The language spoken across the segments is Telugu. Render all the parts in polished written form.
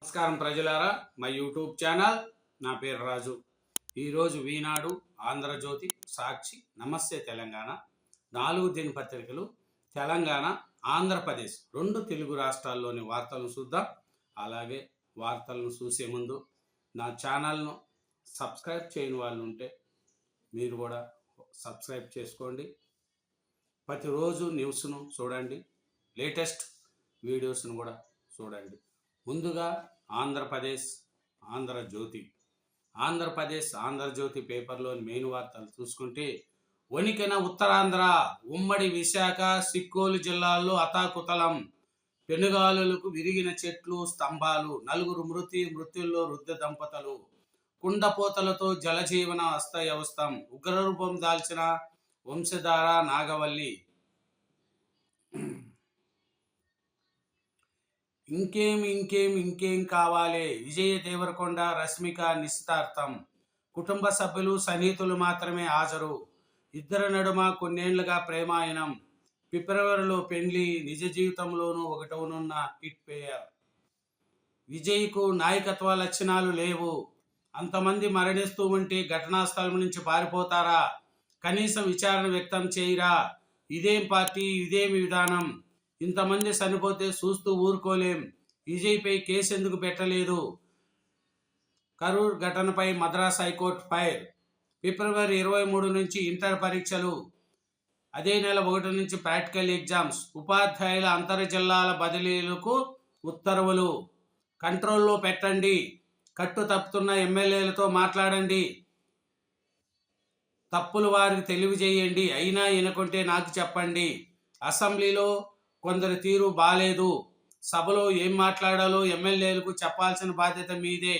నమస్కారం ప్రజలారా, మా యూట్యూబ్ ఛానల్. నా పేరు రాజు. ఈరోజు ఈనాడు, ఆంధ్రజ్యోతి, సాక్షి, నమస్తే తెలంగాణ 4 దినపత్రికలు తెలంగాణ, ఆంధ్రప్రదేశ్ 2 తెలుగు రాష్ట్రాల్లోని వార్తలను చూద్దాం. అలాగే వార్తలను చూసే ముందు నా ఛానల్ను సబ్స్క్రైబ్ చేయని వాళ్ళు ఉంటే మీరు కూడా సబ్స్క్రైబ్ చేసుకోండి. ప్రతిరోజు న్యూస్ను చూడండి, లేటెస్ట్ వీడియోస్ను కూడా చూడండి. ముందుగా ఆంధ్రజ్యోతి పేపర్లోని మెయిన్ వార్తలు చూసుకుంటే, వణికిన ఉత్తరాంధ్ర, ఉమ్మడి విశాఖ, సిక్కోలు జిల్లాల్లో అతాకుతలం, పెనుగాలులకు విరిగిన చెట్లు, స్తంభాలు, 4 మృత్యుల్లో వృద్ధ దంపతులు, కుండపోతలతో జలజీవన అస్తవ్యవస్థం, ఉగ్రరూపం దాల్చిన వంశధార నాగవల్లి. ఇంకేం కావాలి? విజయ్ దేవరకొండ, రష్మిక నిశ్చితార్థం. కుటుంబ సభ్యులు, సన్నిహితులు మాత్రమే హాజరు. ఇద్దరి నడుమ కొన్నేళ్లుగా ప్రేమాయణం. ఫిబ్రవరిలో పెళ్లి, నిజ జీవితంలోనూ ఒకటవునున్న హిట్ పేయర్. విజయ్కు నాయకత్వ లక్షణాలు లేవు. అంతమంది మరణిస్తూ ఉంటే ఘటనా స్థలం నుంచి పారిపోతారా? కనీసం విచారణ వ్యక్తం చేయరా? ఇదేం పార్టీ, ఇదేమి విధానం? ఇంతమంది చనిపోతే చూస్తూ ఊరుకోలేం. విజయ్పై కేసు ఎందుకు పెట్టలేదు? కరూర్ ఘటనపై మద్రాస్ హైకోర్టు ఫైర్. ఫిబ్రవరి 23 నుంచి ఇంటర్ పరీక్షలు, అదే నెల 1 నుంచి ప్రాక్టికల్ ఎగ్జామ్స్. ఉపాధ్యాయుల అంతర్ జిల్లాల బదిలీలకు ఉత్తర్వులు. కంట్రోల్లో పెట్టండి. కట్టు తప్పుతున్న ఎమ్మెల్యేలతో మాట్లాడండి. తప్పులు వారికి తెలియజేయండి. అయినా వినకుంటే నాకు చెప్పండి. అసెంబ్లీలో కొందరి తీరు బాలేదు. సభలో ఏం మాట్లాడాలో ఎమ్మెల్యేలకు చెప్పాల్సిన బాధ్యత మీదే.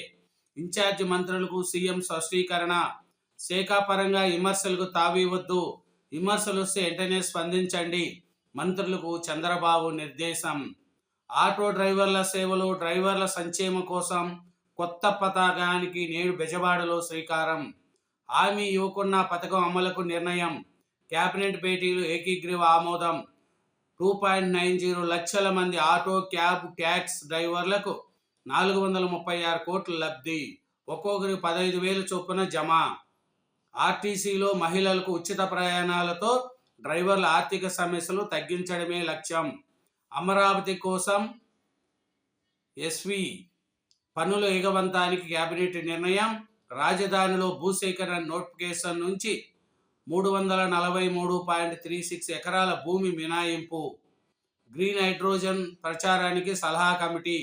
ఇన్ఛార్జి మంత్రులకు సీఎం స్పష్టీకరణ. శాఖాపరంగా విమర్శలకు తావివద్దు. విమర్శలు వస్తే వెంటనే స్పందించండి. మంత్రులకు చంద్రబాబు నిర్దేశం. ఆటో డ్రైవర్ల సేవలు, డ్రైవర్ల సంక్షేమం కోసం కొత్త పథకానికి నేడు బెజవాడలో శ్రీకారం. హామీ ఇవ్వకున్న పథకం అమలుకు నిర్ణయం. కేబినెట్ భేటీలు ఏకీగ్రీవ ఆమోదం. 2.90 లక్షల మంది ఆటో, క్యాబ్, ట్యాక్స్ డ్రైవర్లకు 436 కోట్ల లబ్ధి. ఒక్కొక్కరికి 15,000 చొప్పున జమ. ఆర్టీసీలో మహిళలకు ఉచిత ప్రయాణాలతో డ్రైవర్ల ఆర్థిక సమస్యలు తగ్గించడమే లక్ష్యం. అమరావతి కోసం ఎస్వి పనుల వేగవంతానికి కేబినెట్ నిర్ణయం. రాజధానిలో భూసేకరణ నోటిఫికేషన్ నుంచి 343.36 ఎకరాల భూమి మినహాయింపు. గ్రీన్ హైడ్రోజన్ ప్రచారానికి సలహా కమిటీ.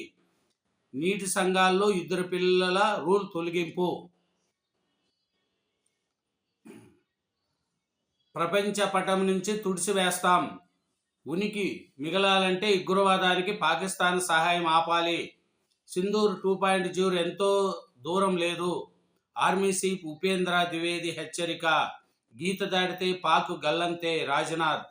నీటి సంఘాల్లో 2 పిల్లల రూల్ తొలగింపు. ప్రపంచ పటం నుంచి తుడిచివేస్తాం. ఉనికి మిగలాలంటే ఉగ్రవాదానికి పాకిస్తాన్ సహాయం ఆపాలి. సింధూర్ 2.0 ఎంతో దూరం లేదు. ఆర్మీ చీఫ్ ఉపేంద్ర ద్వివేది హెచ్చరిక. గీత దాటితే పాక్ గల్లంతే. రాజ్నాథ్.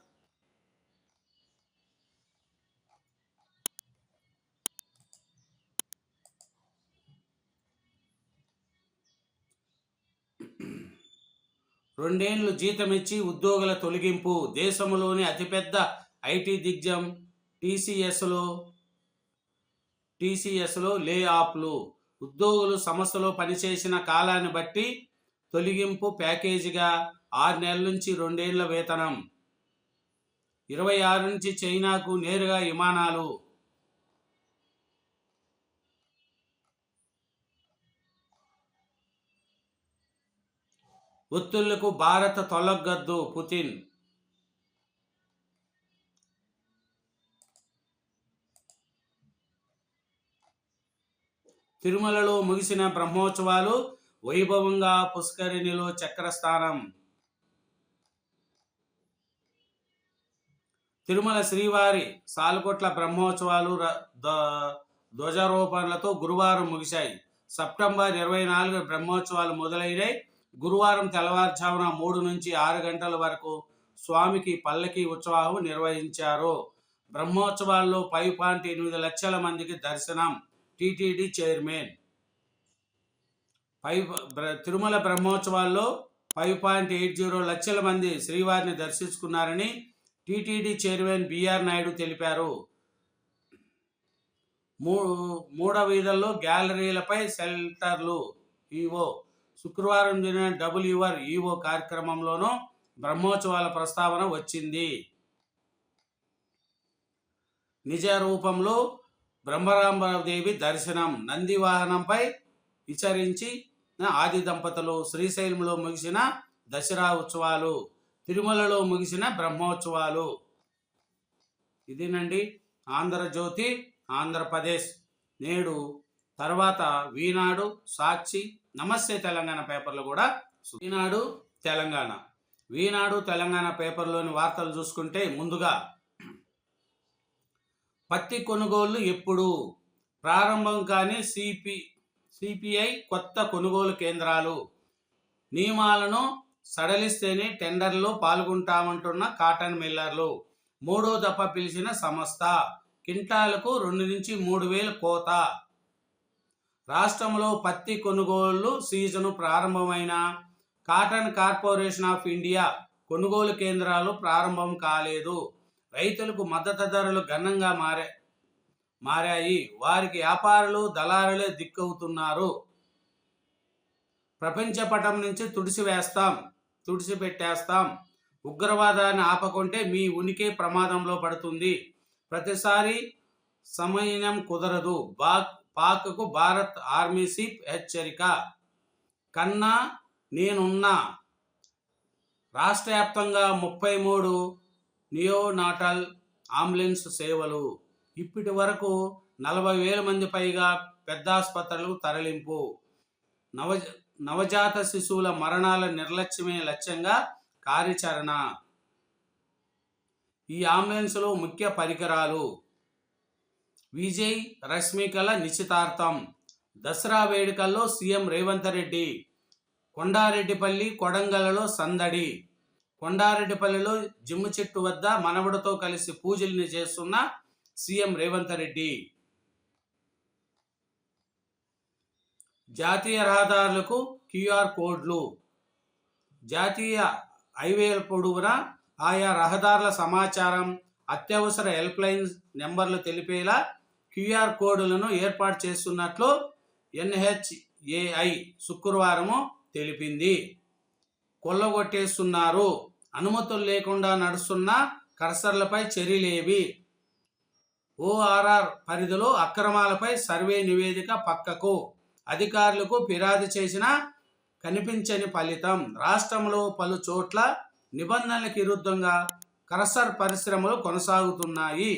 రెండేళ్లు జీతమిచ్చి ఉద్యోగుల తొలగింపు. దేశంలోని అతిపెద్ద ఐటీ దిగ్గజం టీసీఎస్లో లే ఆఫ్లు. ఉద్యోగులు సంస్థలో పనిచేసిన కాలాన్ని బట్టి తొలగింపు ప్యాకేజీగా 6 నెలల నుంచి 2 ఏళ్ల వేతనం. 26 నుంచి చైనాకు నేరుగా విమానాలు. ఒత్తిళ్లకు భారత్ తొలగద్దు. పుతిన్. తిరుమలలో ముగిసిన బ్రహ్మోత్సవాలు వైభవంగా. పుష్కరిణిలో చక్రస్థానం. తిరుమల శ్రీవారి సాలకొట్ల బ్రహ్మోత్సవాలు ధ్వజారోపణలతో గురువారం ముగిశాయి. సెప్టెంబర్ 24 బ్రహ్మోత్సవాలు మొదలైనాయి. గురువారం తెల్లవారుజామున 3 నుంచి 6 గంటల వరకు స్వామికి పల్లకి ఉత్సవాలు నిర్వహించారు. బ్రహ్మోత్సవాల్లో 5.8 లక్షల మందికి దర్శనం. TTD chairman. తిరుమల బ్రహ్మోత్సవాల్లో 5.80 లక్షల మంది శ్రీవారిని దర్శించుకున్నారని టీటీడీ చైర్మన్ బిఆర్ నాయుడు తెలిపారు. మూడవ వీధుల్లో గ్యాలరీలపై షెల్టర్లు. ఈవో శుక్రవారం జరిగిన డబ్ల్యూఆర్ ఈవో కార్యక్రమంలోనూ బ్రహ్మోత్సవాల ప్రస్తావన వచ్చింది. నిజ రూపంలో బ్రహ్మరాంబదేవి దర్శనం. నంది వాహనంపై విచరించి ఆది దంపతులు. శ్రీశైలంలో ముగిసిన దసరా ఉత్సవాలు. తిరుమలలో ముగిసిన బ్రహ్మోత్సవాలు. ఇదేనండి ఆంధ్రజ్యోతి ఆంధ్రప్రదేశ్ నేడు. తర్వాత ఈనాడు, సాక్షి, నమస్తే తెలంగాణ పేపర్లు కూడా. ఈనాడు తెలంగాణ. ఈనాడు తెలంగాణ పేపర్లోని వార్తలు చూసుకుంటే ముందుగా పత్తి కొనుగోళ్లు ఎప్పుడు ప్రారంభం కాని సిపిఐ కొత్త కొనుగోలు కేంద్రాలు. నియమాలను సడలిస్తేనే టెండర్లో పాల్గొంటామంటున్న కాటన్ మిల్లర్లు. మూడో దఫ పిలిచిన సంస్థ. క్వింటాలకు 2 నుంచి 3 వేల కోత. రాష్ట్రంలో పత్తి కొనుగోళ్లు సీజను ప్రారంభమైన కాటన్ కార్పొరేషన్ ఆఫ్ ఇండియా కొనుగోలు కేంద్రాలు ప్రారంభం కాలేదు. రైతులకు మద్దతు ధరలు గణంగా మారాయి. వారికి వ్యాపారులు, దళారులే దిక్కవుతున్నారు. ప్రపంచ పటం నుంచి తుడిచిపెట్టేస్తాం. ఉగ్రవాదాన్ని ఆపకుంటే మీ ఉనికి ప్రమాదంలో పడుతుంది. ప్రతిసారి సమయం కుదరదు. పాక్కు భారత్ ఆర్మీ చీఫ్ హెచ్చరిక. కన్నా నేనున్నా. రాష్ట్ర వ్యాప్తంగా 33 నియోనాటల్ అంబులెన్స్ సేవలు. ఇప్పటి వరకు 40,000 మంది పైగా పెద్ద ఆసుపత్రులకు తరలింపు. నవజాత శిశువుల మరణాల నిర్లక్ష్యమే లక్ష్యంగా కార్యాచరణ. ఈ అంబులెన్స్లో ముఖ్య పరికరాలు. విజయ్ రష్మికల నిశ్చితార్థం. దసరా వేడుకల్లో సీఎం రేవంత్ రెడ్డి. కొండారెడ్డిపల్లి, కొడంగల్లో సందడి. కొండారెడ్డిపల్లిలో జిమ్ము చెట్టు వద్ద మనవడితో కలిసి పూజల్ని చేస్తున్న సీఎం రేవంత్ రెడ్డి. జాతీయ రహదారులకు క్యూఆర్ కోడ్లు. జాతీయ హైవేల పొడవునా ఆయా రహదారుల సమాచారం, అత్యవసర హెల్ప్ లైన్ నెంబర్లు తెలిపేలా క్యూఆర్ కోడ్లను ఏర్పాటు చేస్తున్నట్లు ఎన్హెచ్ఏఐ శుక్రవారము తెలిపింది. కొల్లగొట్టేస్తున్నారు. అనుమతులు లేకుండా నడుస్తున్న కర్సర్లపై చర్యలేవి. ఓఆర్ఆర్ పరిధిలో అక్రమాలపై సర్వే నివేదిక పక్కకు. అధికారులకు ఫిర్యాదు చేసిన కనిపించని ఫలితం. రాష్ట్రంలో పలు చోట్ల నిబంధనలకు విరుద్ధంగా కర్సర్ పరిశ్రమలు కొనసాగుతున్నాయి.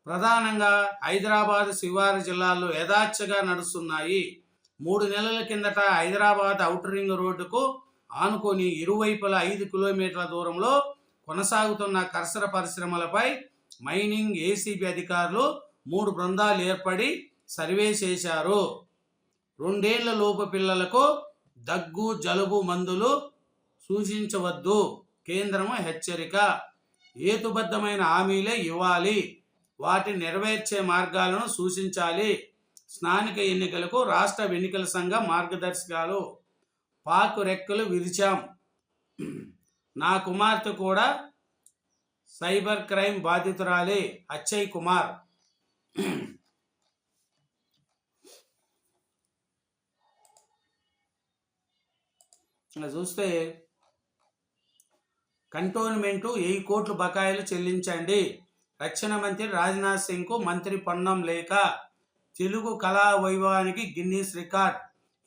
ప్రధానంగా హైదరాబాద్ శివారు జిల్లాల్లో యథాచ్ఛగా నడుస్తున్నాయి. 3 నెలల కిందట హైదరాబాద్ ఔటర్ రింగ్ రోడ్డుకు ఆనుకొని ఇరువైపులా 5 కిలోమీటర్ల దూరంలో కొనసాగుతున్న కర్సర పరిశ్రమలపై మైనింగ్ ఏసీబీ అధికారులు 3 బృందాలు ఏర్పడి సర్వే చేశారు. 2 ఏళ్ల లోపు పిల్లలకు దగ్గు, జలుబు మందులు సూచించవద్దు. కేంద్రము హెచ్చరిక. హేతుబద్ధమైన హామీలే ఇవ్వాలి. వాటిని నెరవేర్చే మార్గాలను సూచించాలి. స్థానిక ఎన్నికలకు రాష్ట్ర ఎన్నికల సంఘం మార్గదర్శకాలు. పాక్ రెక్కలు విరిచాం. నా కుమార్తె కూడా సైబర్ క్రైమ్ బాధితురాలే. అక్షయ్ కుమార్. చూస్తే కంటోన్మెంటు 1000 కోట్లు బకాయిలు చెల్లించండి. రక్షణ మంత్రి రాజ్నాథ్ సింగ్కు మంత్రి పొన్నం లేఖ. తెలుగు కళా వైభవానికి Guinness record.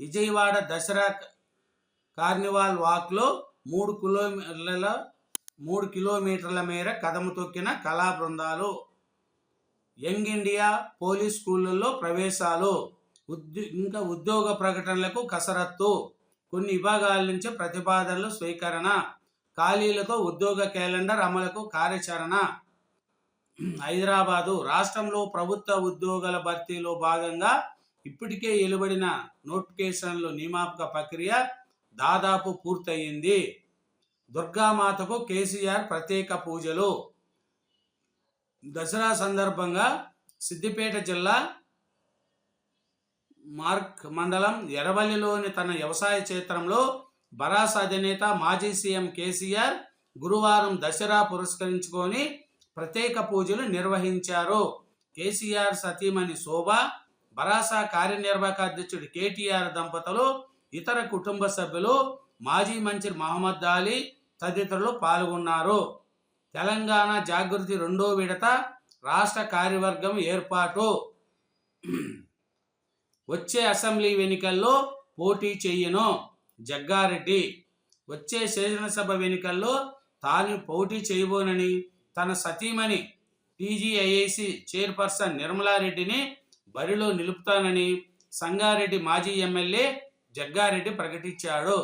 Vijayawada Dasara carnival వాక్లో 3 కిలోమీటర్ల మేర కదము తొక్కిన కళా బృందాలు. యంగ్ ఇండియా పోలీస్ స్కూళ్ళల్లో ప్రవేశాలు. ఇంకా ఉద్యోగ ప్రకటనలకు కసరత్తు. కొన్ని విభాగాల నుంచి ప్రతిపాదనలు స్వీకరణ. ఖాళీలతో ఉద్యోగ క్యాలెండర్ అమలుకు కార్యాచరణ. హైదరాబాదు. రాష్ట్రంలో ప్రభుత్వ ఉద్యోగాల భర్తీలో భాగంగా ఇప్పటికే వెలువడిన నోటిఫికేషన్లు నియామక ప్రక్రియ దాదాపు పూర్తయింది. దుర్గామాతకు కేసీఆర్ ప్రత్యేక పూజలు. దసరా సందర్భంగా సిద్దిపేట జిల్లా మార్క్ మండలం ఎర్రవల్లిలోని తన వ్యవసాయ క్షేత్రంలో బరాస అధినేత మాజీ సీఎం కేసీఆర్ గురువారం దసరా పురస్కరించుకొని ప్రత్యేక పూజలు నిర్వహించారు. కేసీఆర్ సతీమణి శోభ, భరాస కార్యనిర్వాహక అధ్యక్షుడు కేటీఆర్ దంపతులు, ఇతర కుటుంబ సభ్యులు, మాజీ మంత్రి మహమ్మద్ అలీ తదితరులు పాల్గొన్నారు. తెలంగాణ జాగృతి 2వ విడత రాష్ట్ర కార్యవర్గం ఏర్పాటు. వచ్చే అసెంబ్లీ ఎన్నికల్లో పోటీ చేయను జగ్గారెడ్డి. వచ్చే శాసనసభ ఎన్నికల్లో తాను పోటీ చేయబోనని తన సతీమణి టీజీఐఐసి చైర్పర్సన్ నిర్మలారెడ్డిని బరిలో నిలుపుతానని సంగారెడ్డి మాజీ ఎమ్మెల్యే జగ్గారెడ్డి ప్రకటించాడు.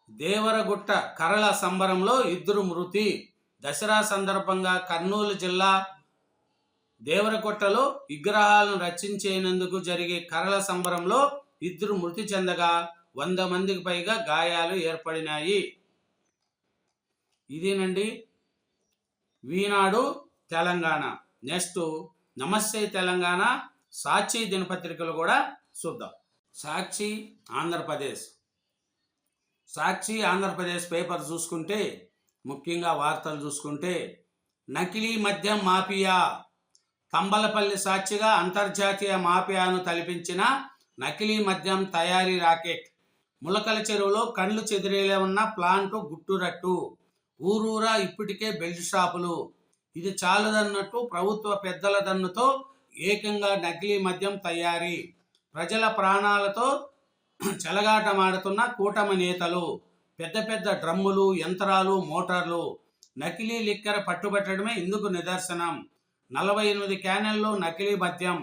దేవరగుట్ట కరల సంబరంలో 2 మృతి. దసరా సందర్భంగా కర్నూలు జిల్లా దేవరగుట్టలో విగ్రహాలను రచించేందుకు జరిగే కరల సంబరంలో 2 మృతి చెందగా 100 మందికి పైగా గాయాలు ఏర్పడినాయి. ఇదేనండి ఈనాడు తెలంగాణ. నెక్స్ట్ నమస్తే తెలంగాణ సాక్షి దినపత్రికలు కూడా చూద్దాం. సాక్షి ఆంధ్రప్రదేశ్ పేపర్ చూసుకుంటే, ముఖ్యంగా వార్తలు చూసుకుంటే, నకిలీ మద్యం మాఫియా. తంబలపల్లి సాక్షిగా అంతర్జాతీయ మాఫియాను తలపించిన నకిలీ మద్యం తయారీ రాకెట్. ములకల చెరువులో కండ్లు చెదిరేలా ఉన్న ప్లాంటు గుట్టురట్టు. ఊరూరా ఇప్పటికే బెల్ట్ షాపులు. ఇది చాలదన్నట్టు ప్రభుత్వ పెద్దల దన్నుతో ఏకంగా నకిలీ మద్యం తయారీ. ప్రజల ప్రాణాలతో చెలగాటమాడుతున్న కూటమి నేతలు. పెద్ద పెద్ద డ్రమ్ములు, యంత్రాలు, మోటార్లు. నకిలీ లిక్కర్ పట్టుబట్టడమే ఇందుకు నిదర్శనం. 48 క్యానెల్లో నకిలీ మద్యం,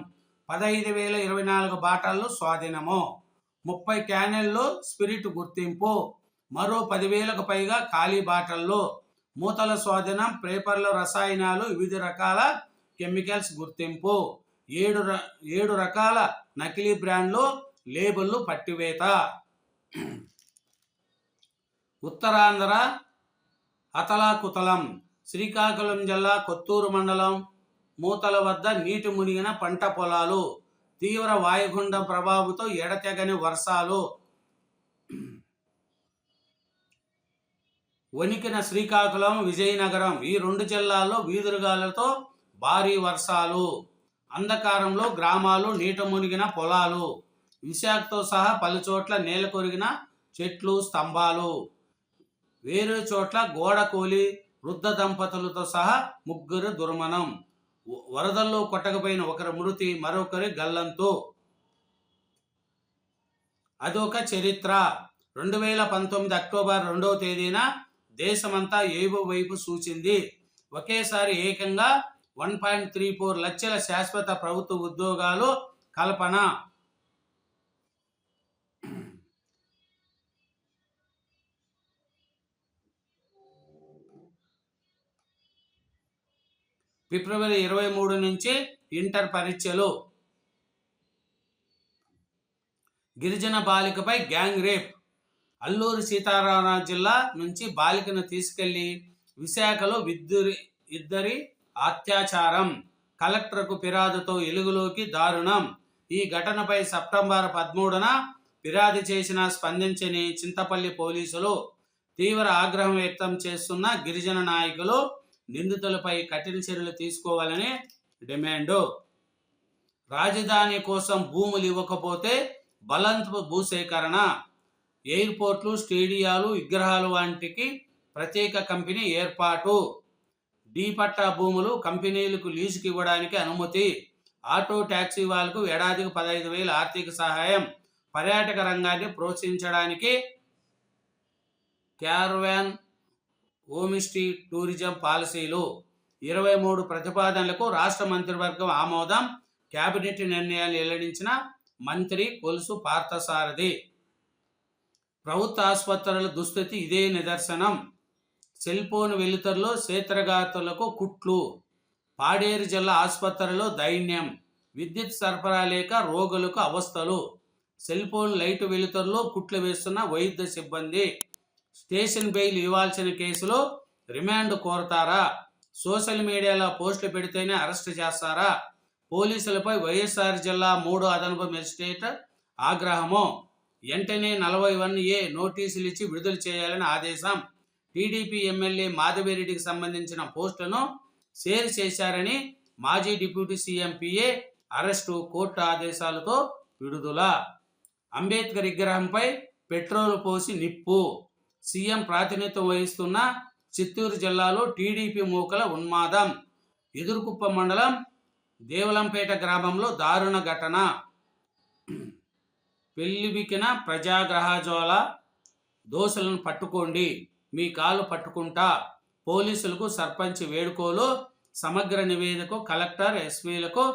15,024 బాటల్లో స్వాధీనము. 30 క్యానెల్లో స్పిరిట్ గుర్తింపు. మరో 10,000కు పైగా ఖాళీ బాటల్లో. మూతల స్వాధీనం. పేపర్ల రసాయనాలు, వివిధ రకాల కెమికల్స్ గుర్తింపు. 7 రకాల నకిలీ బ్రాండ్లు లేబుళ్లు పట్టివేత. ఉత్తరాంధ్ర అతలాకుతలం. శ్రీకాకుళం జిల్లా కొత్తూరు మండలం మూతల వద్ద నీటి మునిగిన పంట పొలాలు. తీవ్ర వాయుగుండం ప్రభావంతో ఎడతెగని వర్షాలు. వణికిన శ్రీకాకుళం, విజయనగరం. ఈ 2 జిల్లాల్లో వీధురుగాలతో భారీ వర్షాలు. అంధకారంలో గ్రామాలు, నీట మునిగిన పొలాలు. విశాఖతో సహా పలు చోట్ల నేల కొరిగిన చెట్లు, స్తంభాలు. వేరే చోట్ల గోడ కూలి వృద్ధ దంపతులతో సహా 3 దుర్మరణం. వరదల్లో కొట్టకపోయిన 1 మృతి, మరొకరి గల్లంతు. అదొక చరిత్ర. 2019 అక్టోబర్ 2వ తేదీన దేశమంతా ఏవో వైపు సూచింది. ఒకేసారి ఏకంగా 1.34 లక్షల శాశ్వత ప్రభుత్వ ఉద్యోగాలు కల్పన. ఫిబ్రవరి 23 నుంచి ఇంటర్ పరీక్షలు. గిరిజన బాలికపై గ్యాంగ్ రేప్. అల్లూరి సీతారామరాజు జిల్లా నుంచి బాలికను తీసుకెళ్లి విశాఖలో ఇద్దరి అత్యాచారం. కలెక్టర్కు ఫిర్యాదుతో వెలుగులోకి దారుణం. ఈ ఘటనపై సెప్టెంబర్ 13న ఫిర్యాదు చేసినా స్పందించని చింతపల్లి పోలీసులు. తీవ్ర ఆగ్రహం వ్యక్తం చేస్తున్న గిరిజన నాయకులు నిందితులపై కఠిన చర్యలు తీసుకోవాలని డిమాండు. రాజధాని కోసం భూములు ఇవ్వకపోతే బలవంతపు భూసేకరణ. ఎయిర్పోర్ట్లు, స్టేడియాలు, విగ్రహాలు వంటికి ప్రత్యేక కంపెనీ ఏర్పాటు. డి పట్టా భూములు కంపెనీలకు లీజుకి ఇవ్వడానికి అనుమతి. ఆటో ట్యాక్సీ వాళ్లకు ఏడాదికి 15,000 ఆర్థిక సహాయం. పర్యాటక రంగాన్ని ప్రోత్సహించడానికి క్యారవాన్, హోమ్స్టే టూరిజం పాలసీలు. 23 ప్రతిపాదనలకు రాష్ట్ర మంత్రివర్గం ఆమోదం. కేబినెట్ నిర్ణయాలు వెల్లడించిన మంత్రి కొలుసు పార్థసారథి. ప్రభుత్వ ఆసుపత్రుల దుస్థితి ఇదే నిదర్శనం. సెల్ ఫోన్ వెలుతురులో క్షేత్రఘాతులకు కుట్లు. పాడేరు జిల్లా ఆసుపత్రిలో దైన్యం. విద్యుత్ సరఫరా లేక రోగులకు అవస్థలు. సెల్ ఫోన్ లైటు వెలుతురులో కుట్లు వేస్తున్న వైద్య సిబ్బంది. స్టేషన్ బెయిల్ ఇవ్వాల్సిన కేసులో రిమాండ్ కోరతారా? సోషల్ మీడియాలో పోస్టులు పెడితేనే అరెస్ట్ చేస్తారా? పోలీసులపై వైఎస్ఆర్ జిల్లా 3వ అదనపు మెజిస్ట్రేట్ ఆగ్రహము. వెంటనే 41A నోటీసులు ఇచ్చి విడుదల చేయాలని ఆదేశం. టీడీపీ ఎమ్మెల్యే మాధవిరెడ్డికి సంబంధించిన పోస్టులను షేర్ చేశారని మాజీ deputy CM PA arrest, court ఆదేశాలతో విడుదల. అంబేద్కర్ విగ్రహంపై పెట్రోల్ పోసి నిప్పు. సీఎం ప్రాతినిధ్యం వహిస్తున్న చిత్తూరు జిల్లాలో టీడీపీ మూకల ఉన్మాదం. ఎదురుకుప్ప మండలం దేవులంపేట గ్రామంలో దారుణ ఘటన. పెళ్లిబికిన ప్రజాగ్రహజ్వాల. దోషులను పట్టుకోండి, మీ కాలు పట్టుకుంటా. పోలీసులకు సర్పంచ్ వేడుకోలు. సమగ్ర నివేదిక కలెక్టర్, ఎస్పీలకు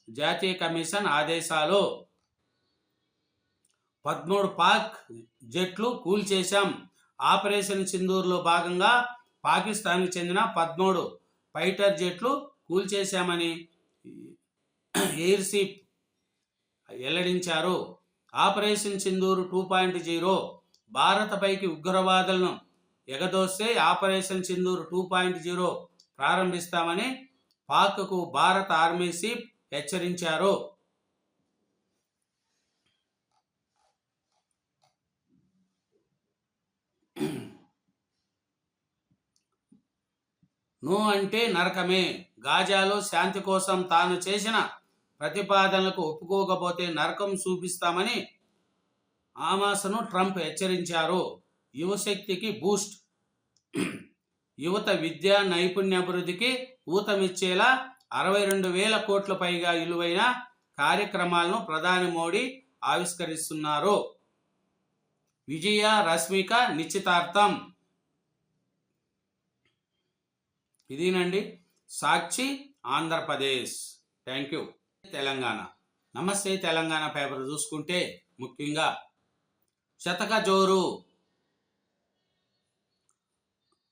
జాతీయ కమిషన్ ఆదేశాలు. 13 పాక్ జెట్లు కూల్చేశాం. ఆపరేషన్ సింధూర్లో భాగంగా పాకిస్తాన్కు చెందిన 13 ఫైటర్ జెట్లు కూల్చేశామని ఎయిర్ చీఫ్ వెల్లడించారు. ఆపరేషన్ సింధూర్ 2.0 భారత్పైకి ఉగ్రవాదులను ఎగదోస్తే ఆపరేషన్ సింధూర్ 2.0 ప్రారంభిస్తామని పాక్కు భారత ఆర్మీ చీఫ్ హెచ్చరించారు. నో అంటే నరకమే. గాజాలో శాంతి కోసం తాను చేసిన ప్రతిపాదనలకు ఒప్పుకోకపోతే నరకం చూపిస్తామని హమాస్ను ట్రంప్ హెచ్చరించారు. యువశక్తికి బూస్ట్. యువత విద్య నైపుణ్యాభివృద్ధికి ఊతమిచ్చేలా 62,000 కోట్ల పైగా విలువైన కార్యక్రమాలను ప్రధాని మోడీ ఆవిష్కరిస్తున్నారు. విజయ రశ్మిక నిశ్చితార్థం. ఇదేనండి Sakshi Andhra Pradesh. Thank you. Telangana. Namaste Telangana paper చూసుకుంటే ముఖ్యంగా శతక జోరు.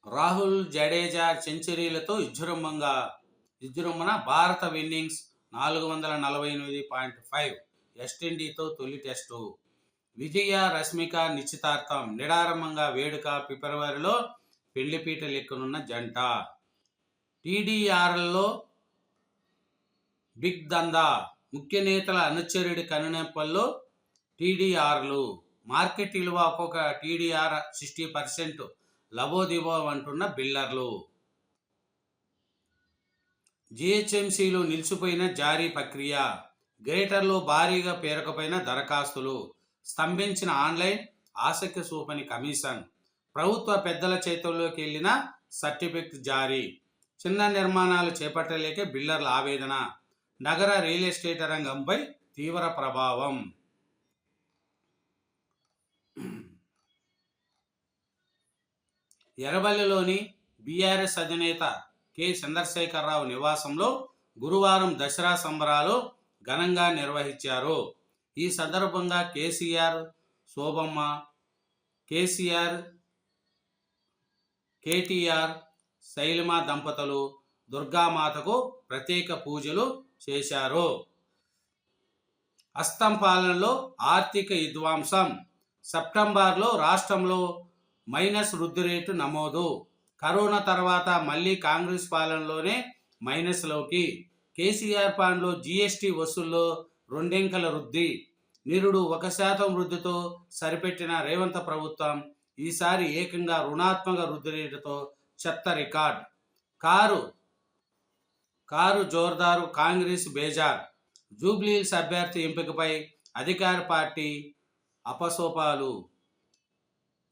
రాహుల్, జడేజా సెంచరీలతో విజృంభణ. భారత ఇన్నింగ్స్ 448.5. వెస్టిండీతో తొలి టెస్టు. విజయ రశ్మిక నిశ్చితార్థం. నిడారంభంగా వేడుక. ఫిబ్రవరిలో పెళ్లిపీటలు ఎక్కనున్న జంట. టీడీఆర్లో బిగ్ దందా. ముఖ్య నేతల అనుచరుడి కనునెప్పల్లో టీడీఆర్లు. మార్కెట్ విలువ ఒక్కొక్క టీడీఆర్ 60% లబోదిబో అంటున్న బిల్డర్లు. జిహెచ్ఎంసీలో నిలిచిపోయిన జారీ ప్రక్రియ. గ్రేటర్లో భారీగా పేరుకుపోయిన దరఖాస్తులు. స్తంభించిన ఆన్లైన్. ఆసక్తి చూపని కమిషన్. ప్రభుత్వ పెద్దల చేతుల్లోకి వెళ్ళిన సర్టిఫికెట్ జారీ. చిన్న నిర్మాణాలు చేపట్టలేకే బిల్డర్ల ఆవేదన. నగర రియల్ ఎస్టేట్ రంగంపై తీవ్ర ప్రభావం. ఎర్రబల్లిలోని బీఆర్ఎస్ అధినేత కె చంద్రశేఖరరావు నివాసంలో గురువారం దసరా సంబరాలు ఘనంగా నిర్వహించారు. ఈ సందర్భంగా కేసీఆర్, శోభమ్మ, కేటీఆర్, శైలమ దంపతులు దుర్గామాతకు ప్రత్యేక పూజలు చేశారు. హస్తం పాలనలో ఆర్థిక విధ్వంసం. సెప్టెంబర్లో రాష్ట్రంలో మైనస్ వృద్ధి రేటు నమోదు. కరోనా తర్వాత మళ్ళీ కాంగ్రెస్ పాలనలోనే మైనస్లోకి. కేసీఆర్ పాలనలో జీఎస్టీ వసూల్లో 2 అంకెల వృద్ధి. నిరుడు 1% వృద్ధితో సరిపెట్టిన రేవంత్ ప్రభుత్వం ఈసారి ఏకంగా రుణాత్మక వృద్ధి రేటుతో చెత్త రికార్డ్. కారు జోర్దారు. కాంగ్రెస్ బేజార్. జూబ్లీహిల్స్ అభ్యర్థి ఎంపికపై అధికార పార్టీ అపసోపాలు.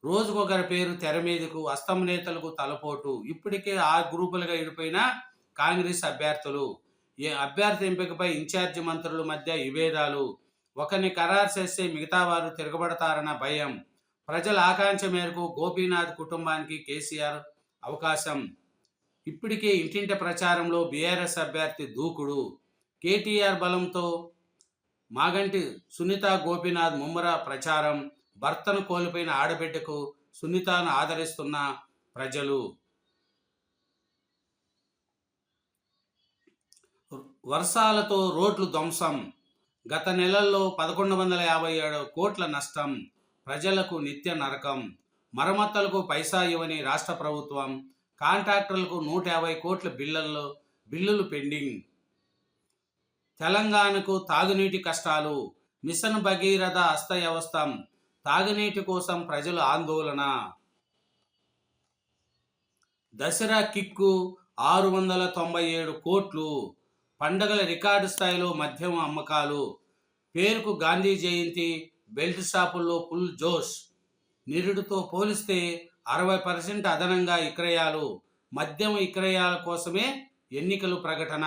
రోజుకొకరి పేరు తెర మీదకు. అస్తం నేతలకు తలపోటు. ఇప్పటికే 6 గ్రూపులుగా విడిపోయిన కాంగ్రెస్ అభ్యర్థులు. అభ్యర్థి ఎంపికపై ఇన్ఛార్జి మంత్రుల మధ్య విభేదాలు. ఒకరిని ఖరారు చేస్తే మిగతా వారు తిరగబడతారన్న భయం. ప్రజల ఆకాంక్ష మేరకు గోపీనాథ్ కుటుంబానికి కేసీఆర్ అవకాశం. ఇప్పటికే ఇంటింటి ప్రచారంలో బీఆర్ఎస్ అభ్యర్థి దూకుడు. కేటీఆర్ బలంతో మాగంటి సునీత గోపీనాథ్ ముమ్మర ప్రచారం. భర్తను కోల్పోయిన ఆడబిడ్డకు సునీతను ఆదరిస్తున్న ప్రజలు. వర్షాలతో రోడ్లు ధ్వంసం. గత నెలల్లో 1157 కోట్ల నష్టం. ప్రజలకు నిత్య నరకం. మరమ్మతులకు పైసా ఇవ్వని రాష్ట్ర ప్రభుత్వం. కాంట్రాక్టర్లకు 150 కోట్ల బిల్లులు పెండింగ్. తెలంగాణకు తాగునీటి కష్టాలు. మిషన్ భగీరథ అస్తవ్యవస్థం. తాగునీటి కోసం ప్రజలు ఆందోళన. దసరా కిక్కు. 697 కోట్లు. పండగల రికార్డు స్థాయిలో మద్యం అమ్మకాలు. పేరుకు గాంధీ జయంతి, బెల్ట్ షాపుల్లో ఫుల్ జోష్. నిరుడుతో పోలిస్తే 60% అదనంగా విక్రయాలు. మద్యం విక్రయాల కోసమే ఎన్నికలు ప్రకటన.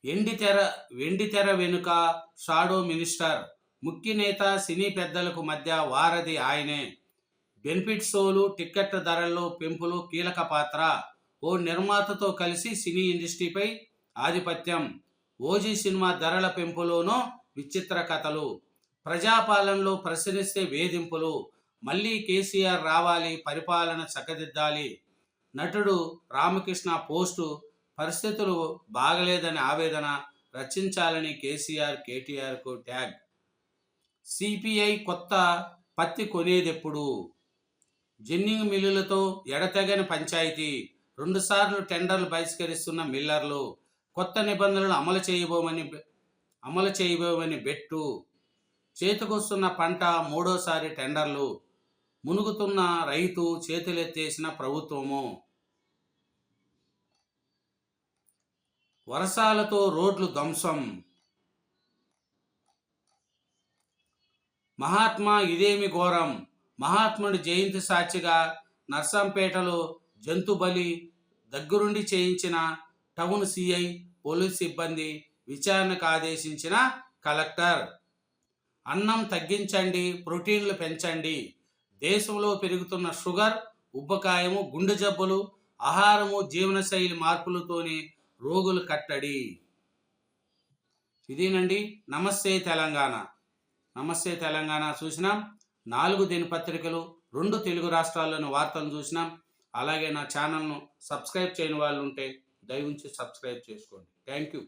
వెండితెర వెనుక షాడో మినిస్టర్. ముఖ్య నేత, సినీ పెద్దలకు మధ్య వారధి ఆయనే. బెనిఫిట్ షోలు, టిక్కెట్ల ధరల్లో పెంపులు కీలక పాత్ర. ఓ నిర్మాతతో కలిసి సినీ ఇండస్ట్రీపై ఆధిపత్యం. ఓజీ సినిమా ధరల పెంపులోనూ విచిత్ర కథలు. ప్రజాపాలనలో ప్రశ్నిస్తే వేధింపులు. మళ్ళీ కేసీఆర్ రావాలి, పరిపాలన చక్కదిద్దాలి. నటుడు రామకృష్ణ పోస్టు. పరిస్థితులు బాగలేదని ఆవేదన. రచించాలని కేసీఆర్, కేటీఆర్కు ట్యాగ్. సిపిఐ కొత్త పత్తి కొనేదెప్పుడు? జిన్నింగ్ మిల్లులతో ఎడతెగని పంచాయతీ. 2 సార్లు టెండర్లు బహిష్కరిస్తున్న మిల్లర్లు. కొత్త నిబంధనలు అమలు చేయబోమని బెట్టు. చేతికొస్తున్న పంట, 3వసారి టెండర్లు. మునుగుతున్న రైతు, చేతులెత్తేసిన ప్రభుత్వము. వర్షాలతో రోడ్లు ధ్వంసం. మహాత్మా ఇదేమి ఘోరం. మహాత్ముడి జయంతి సాక్షిగా నర్సంపేటలో జంతు బలి దగ్గరుండి చేయించిన టౌన్ సిఐ, పోలీస్ సిబ్బంది. విచారణకు ఆదేశించిన కలెక్టర్. అన్నం తగ్గించండి, ప్రోటీన్లు పెంచండి. దేశంలో పెరుగుతున్న షుగర్, ఉబ్బకాయము, గుండె జబ్బులు, ఆహారము, జీవనశైలి మార్పులతోనే రోగులు కట్టడి. ఇదేనండి నమస్తే తెలంగాణ. నమస్తే తెలంగాణ చూసినాం. 4 దినపత్రికలు, 2 తెలుగు రాష్ట్రాల్లోని వార్తలను చూసినాం. అలాగే నా ఛానల్ను సబ్స్క్రైబ్ చేయని వాళ్ళు ఉంటే దయవుంచి సబ్స్క్రైబ్ చేసుకోండి. Thank you.